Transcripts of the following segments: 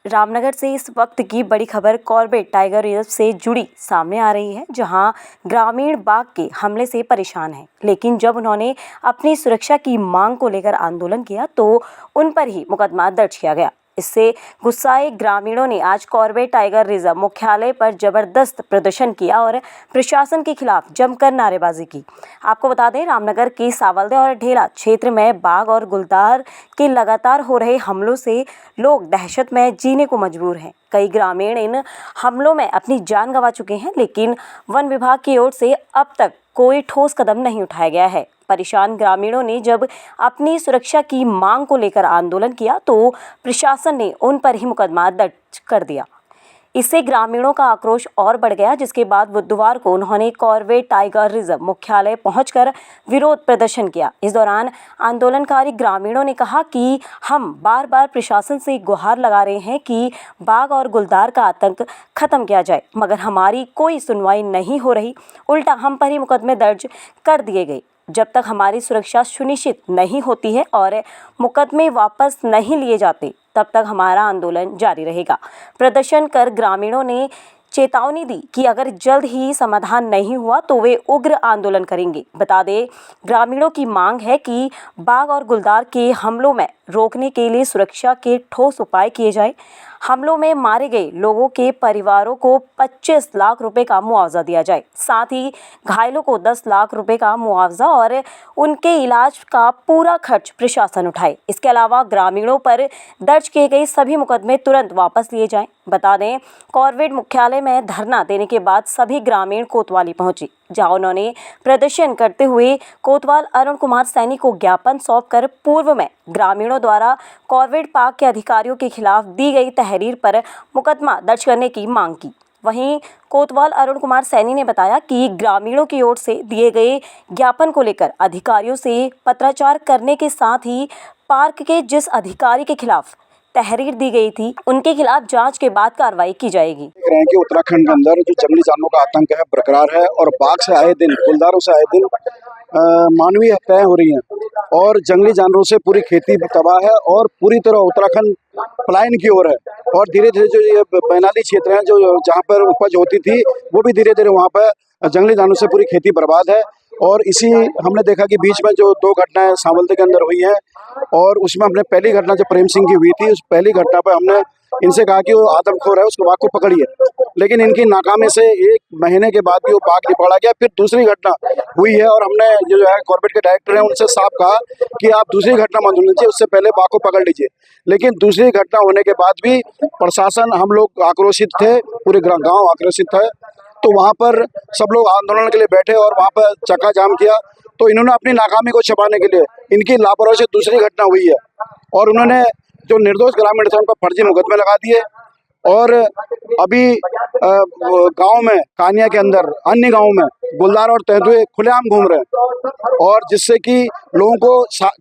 रामनगर से इस वक्त की बड़ी खबर कॉर्बेट टाइगर रिजर्व से जुड़ी सामने आ रही है, जहां ग्रामीण बाघ के हमले से परेशान हैं। लेकिन जब उन्होंने अपनी सुरक्षा की मांग को लेकर आंदोलन किया तो उन पर ही मुकदमा दर्ज किया गया। इससे गुस्साए ग्रामीणों ने आज कॉर्बेट टाइगर रिजर्व मुख्यालय पर जबरदस्त प्रदर्शन किया और प्रशासन के खिलाफ जमकर नारेबाजी की। आपको बता दें, रामनगर के सावलदे और ढेला क्षेत्र में बाघ और गुलदार के लगातार हो रहे हमलों से लोग दहशत में जीने को मजबूर हैं। कई ग्रामीण इन हमलों में अपनी जान गंवा चुके हैं, लेकिन वन विभाग की ओर से अब तक कोई ठोस कदम नहीं उठाया गया है। परेशान ग्रामीणों ने जब अपनी सुरक्षा की मांग को लेकर आंदोलन किया तो प्रशासन ने उन पर ही मुकदमा दर्ज कर दिया। इससे ग्रामीणों का आक्रोश और बढ़ गया, जिसके बाद बुधवार को उन्होंने कॉर्बेट टाइगर रिजर्व मुख्यालय पहुंचकर विरोध प्रदर्शन किया। इस दौरान आंदोलनकारी ग्रामीणों ने कहा कि हम बार बार प्रशासन से गुहार लगा रहे हैं कि बाघ और गुलदार का आतंक खत्म किया जाए, मगर हमारी कोई सुनवाई नहीं हो रही। उल्टा हम पर ही मुकदमे दर्ज कर दिए गए। जब तक हमारी सुरक्षा सुनिश्चित नहीं होती है और मुकदमे वापस नहीं लिए जाते, तब तक हमारा आंदोलन जारी रहेगा। प्रदर्शन कर ग्रामीणों ने चेतावनी दी कि अगर जल्द ही समाधान नहीं हुआ तो वे उग्र आंदोलन करेंगे। बता दें, ग्रामीणों की मांग है कि बाघ और गुलदार के हमलों में रोकने के लिए सुरक्षा के ठोस उपाय किए जाए। हमलों में मारे गए लोगों के परिवारों को 25 लाख रुपए का मुआवजा दिया जाए। साथ ही घायलों को 10 लाख रुपए का मुआवजा और उनके इलाज का पूरा खर्च प्रशासन उठाए। इसके अलावा ग्रामीणों पर दर्ज किए गए सभी मुकदमे तुरंत वापस लिए जाएं। बता दें, कॉर्बेट मुख्यालय में धरना देने के बाद सभी ग्रामीण कोतवाली पहुंचे, जहां उन्होंने प्रदर्शन करते हुए कोतवाल अरुण कुमार सैनी को ज्ञापन सौंपकर पूर्व में ग्रामीणों द्वारा कॉर्बेट पार्क के अधिकारियों के खिलाफ दी गई तहरीर पर मुकदमा दर्ज करने की मांग की। वहीं कोतवाल अरुण कुमार सैनी ने बताया कि ग्रामीणों की ओर से दिए गए ज्ञापन को लेकर अधिकारियों से पत्राचार करने के साथ ही पार्क के जिस अधिकारी के खिलाफ तहरीर दी गई थी, उनके खिलाफ जांच के बाद कार्रवाई की जाएगी। देख रहे हैं कि उत्तराखंड के अंदर जो जंगली जानवरों का आतंक है बरकरार है और बाघ से आए दिन, गुलदारों से आए दिन मानवीय हत्याएं हो रही हैं और जंगली जानवरों से पूरी खेती तबाह है और पूरी तरह उत्तराखंड पलायन की ओर है। और धीरे धीरे जो ये मैदानी क्षेत्र हैं जो जहाँ पर उपज होती थी, वो भी धीरे धीरे वहाँ पर जंगली जानवरों से पूरी खेती बर्बाद है। और इसी हमने देखा कि बीच में जो 2 घटनाएं सावलदे के अंदर हुई हैं और उसमें हमने पहली घटना जो प्रेम सिंह की हुई थी, उस पहली घटना पर हमने इनसे कहा कि वो आदमखोर है, उसको बाघ को पकड़िए, लेकिन इनकी नाकामी से 1 महीने के बाद भी वो बाघ नहीं पकड़ा गया। फिर दूसरी घटना हुई है और हमने जो है कॉर्बेट के डायरेक्टर हैं उनसे साफ कहा कि आप दूसरी घटना मत होनी चाहिए, उससे पहले बाघ को पकड़ लीजिए। लेकिन दूसरी घटना होने के बाद भी प्रशासन, हम लोग आक्रोशित थे, पूरे गाँव आक्रोशित है, तो वहाँ पर सब लोग आंदोलन के लिए बैठे और वहाँ पर चक्का जाम किया। तो इन्होंने अपनी नाकामी को छिपाने के लिए इनकी लापरवाही से दूसरी घटना हुई है और उन्होंने जो निर्दोष ग्रामीण थे उन पर फर्जी मुकदमे लगा दिए। और अभी गांव में, कानिया के अंदर, अन्य गांव में गुलदार और तेंदुए खुलेआम घूम रहे हैं और जिससे कि लोगों को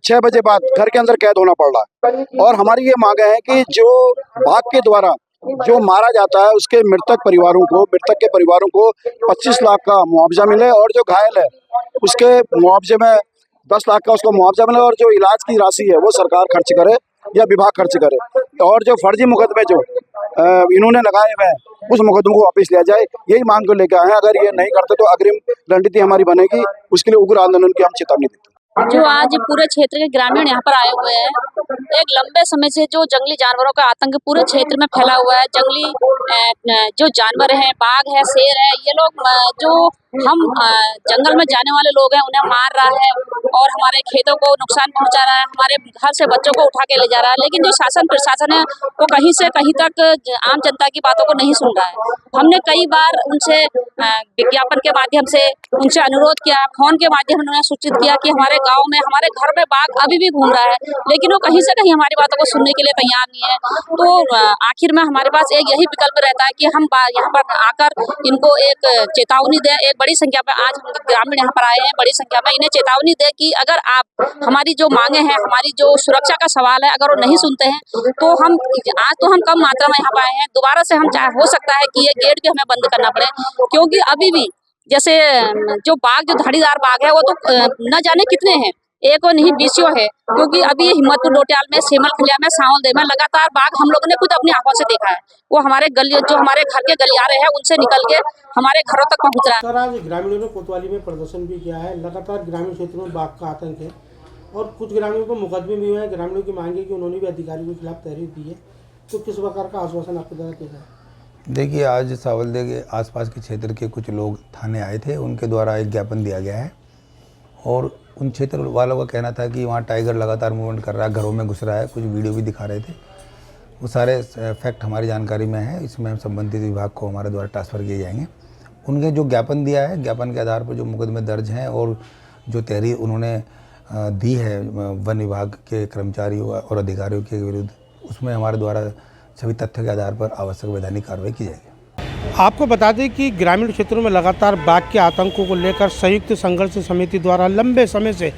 6 बजे बाद घर के अंदर कैद होना पड़ रहा है। और हमारी ये मांगे हैं कि जो बाघ के द्वारा जो मारा जाता है उसके मृतक के परिवारों को 25 लाख का मुआवजा मिले और जो घायल है उसके मुआवजे में 10 लाख का उसको मुआवजा मिले और जो इलाज की राशि है वो सरकार खर्च करे या विभाग खर्च करे। और जो फर्जी मुकदमे जो इन्होंने लगाए हुए हैं उस मुकदमों को वापस लिया जाए, यही मांग को लेकर आए हैं। अगर ये नहीं करते तो अग्रिम रणनीति हमारी बनेगी, उसके लिए उग्र आंदोलन की हम चेतावनी देते हैं। जो आज पूरे क्षेत्र के ग्रामीण यहाँ पर आए हुए हैं, एक लंबे समय से जो जंगली जानवरों का आतंक पूरे क्षेत्र में फैला हुआ है। जंगली जो जानवर हैं, बाघ है, शेर है, ये लोग जो हम जंगल में जाने वाले लोग हैं उन्हें मार रहा है और हमारे खेतों को नुकसान पहुंचा रहा है, हमारे घर से बच्चों को उठा के ले जा रहा है। लेकिन जो शासन प्रशासन है वो कहीं से कहीं तक आम जनता की बातों को नहीं सुन रहा है। हमने कई बार उनसे विज्ञापन के माध्यम से उनसे अनुरोध किया, फोन के माध्यम से उन्हें सूचित किया कि हमारे गांव में, हमारे घर में बाघ अभी भी घूम रहा है, लेकिन वो कहीं से कहीं हमारी बातों को सुनने के लिए तैयार नहीं है। तो आखिर में हमारे पास एक यही विकल्प रहता है कि हम यहाँ पर आकर इनको एक चेतावनी दें। एक बड़ी संख्या में आज हम ग्रामीण यहाँ पर आए हैं, बड़ी संख्या में इन्हें चेतावनी दें कि अगर आप हमारी जो मांगे हैं, हमारी जो सुरक्षा का सवाल है, अगर वो नहीं सुनते हैं तो हम कम मात्रा में यहाँ पर आए हैं। दोबारा से हम हो सकता है कि ये गेट भी हमें बंद करना पड़े, क्योंकि अभी भी जैसे जो बाघ, जो धारीदार बाघ है वो तो न जाने कितने हैं। एक और नहीं 20 है, क्योंकि अभी हिम्मतपुर डोटियाल में, सेमल खलिया में, सांवलदेव में लगातार बाघ हम लोगों ने खुद अपनी आंखों से देखा है। वो हमारे गली, जो हमारे घर के गलियारे हैं, उनसे निकल के हमारे घरों तक पहुंच रहा है। सर, आज ग्रामीणों ने कोतवाली में प्रदर्शन भी किया है। लगातार ग्रामीण क्षेत्रों में बाघ का आतंक है और कुछ ग्रामीणों पर मुकदमे भी हुए हैं। ग्रामीणों की मांग है कि उन्होंने भी अधिकारियों के खिलाफ तहरीर दी है, तो किस प्रकार का आश्वासन आपके द्वारा दिया है? देखिए, आज सांवलदेव के आसपास के क्षेत्र के कुछ लोग थाने आए थे, उनके द्वारा एक ज्ञापन दिया गया है और उन क्षेत्र वालों का कहना था कि वहाँ टाइगर लगातार मूवमेंट कर रहा है, घरों में घुस रहा है, कुछ वीडियो भी दिखा रहे थे। वो सारे फैक्ट हमारी जानकारी में है, इसमें हम संबंधित विभाग को हमारे द्वारा ट्रांसफ़र किए जाएंगे। उनके जो ज्ञापन दिया है, ज्ञापन के आधार पर जो मुकदमे दर्ज हैं और जो तहरीर उन्होंने दी है वन विभाग के कर्मचारियों और अधिकारियों के विरुद्ध, उसमें हमारे द्वारा सभी तथ्यों के आधार पर आवश्यक वैधानिक कार्रवाई की जाएगी। आपको बता दें कि ग्रामीण क्षेत्रों में लगातार बाघ के आतंकों को लेकर संयुक्त संघर्ष समिति द्वारा लंबे समय से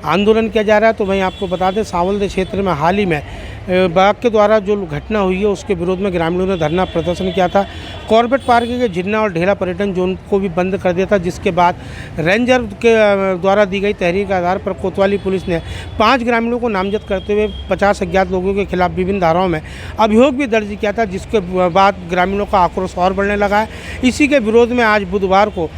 आंदोलन किया जा रहा है। तो वहीं आपको बता दें, सांवलदेव क्षेत्र में हाल ही में बाघ के द्वारा जो घटना हुई है उसके विरोध में ग्रामीणों ने धरना प्रदर्शन किया था। कॉर्बेट पार्क के झिन्ना और ढेला पर्यटन जोन को भी बंद कर दिया था, जिसके बाद रेंजर के द्वारा दी गई तहरीर के आधार पर कोतवाली पुलिस ने 5 ग्रामीणों को नामजद करते हुए 50 अज्ञात लोगों के खिलाफ विभिन्न धाराओं में अभियोग भी दर्ज किया था, जिसके बाद ग्रामीणों का आक्रोश और बढ़ने लगा है। इसी के विरोध में आज बुधवार को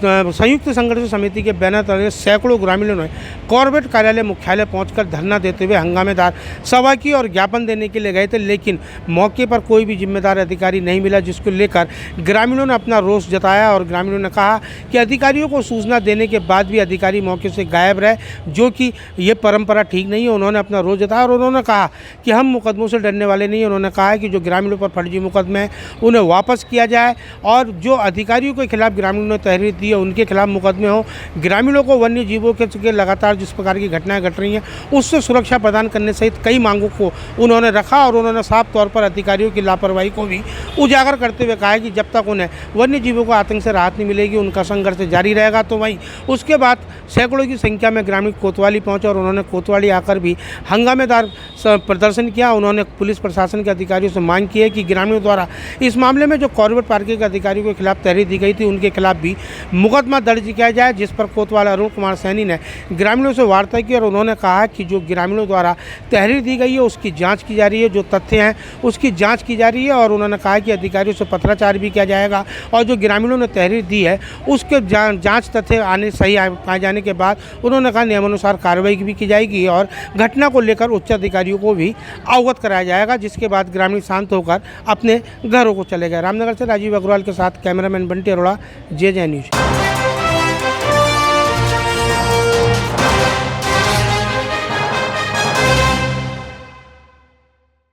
संयुक्त संघर्ष समिति के बैनर तले सैकड़ों ग्रामीणों ने कॉर्बेट कार्यालय मुख्यालय पहुंचकर धरना देते हुए हंगामेदार सभा की और ज्ञापन देने के लिए गए थे, लेकिन मौके पर कोई भी जिम्मेदार अधिकारी नहीं मिला, जिसको लेकर ग्रामीणों ने अपना रोष जताया और ग्रामीणों ने कहा कि अधिकारियों को सूचना देने के बाद भी अधिकारी मौके से गायब रहे, जो कि ये परंपरा ठीक नहीं है। उन्होंने अपना रोष जताया और उन्होंने कहा कि हम मुकदमों से डरने वाले नहीं हैं। उन्होंने कहा कि जो ग्रामीणों पर फर्जी मुकदमे हैं उन्हें वापस किया जाए और जो अधिकारियों के खिलाफ ग्रामीणों ने तहरीर दी उनके खिलाफ मुकदमे हो। ग्रामीणों को वन्य जीवों के लगातार जिस प्रकार की घटनाएं घट रही हैं उससे सुरक्षा प्रदान करने सहित कई मांगों को उन्होंने रखा और उन्होंने साफ तौर पर अधिकारियों की लापरवाही को भी उजागर करते हुए कहा कि जब तक उन्हें वन्य जीवों को आतंक से राहत नहीं मिलेगी उनका संघर्ष जारी रहेगा। तो वहीं उसके बाद सैकड़ों की संख्या में ग्रामीण कोतवाली पहुंचे और उन्होंने कोतवाली आकर भी हंगामेदार प्रदर्शन किया। उन्होंने पुलिस प्रशासन के अधिकारियों से मांग की है कि ग्रामीणों द्वारा इस मामले में जो कॉर्बेट पार्क के अधिकारियों के खिलाफ तहरीर दी गई थी उनके खिलाफ भी मुकदमा दर्ज किया जाए, जिस पर कोतवाल अरुण कुमार सैनी ने ग्रामीणों से वार्ता की और उन्होंने कहा कि जो ग्रामीणों द्वारा तहरीर दी गई है उसकी जांच की जा रही है, जो तथ्य हैं उसकी जांच की जा रही है और उन्होंने कहा कि अधिकारियों से पत्राचार भी किया जाएगा और जो ग्रामीणों ने तहरीर दी है उसके जांच तथ्य आने सही पाए जाने के बाद उन्होंने कहा नियमानुसार कार्रवाई भी की जाएगी और घटना को लेकर उच्च अधिकारियों को भी अवगत कराया जाएगा, जिसके बाद ग्रामीण शांत होकर अपने घरों को चले गए। रामनगर से राजीव अग्रवाल के साथ कैमरामैन बंटी अरोड़ा, जे न्यूज।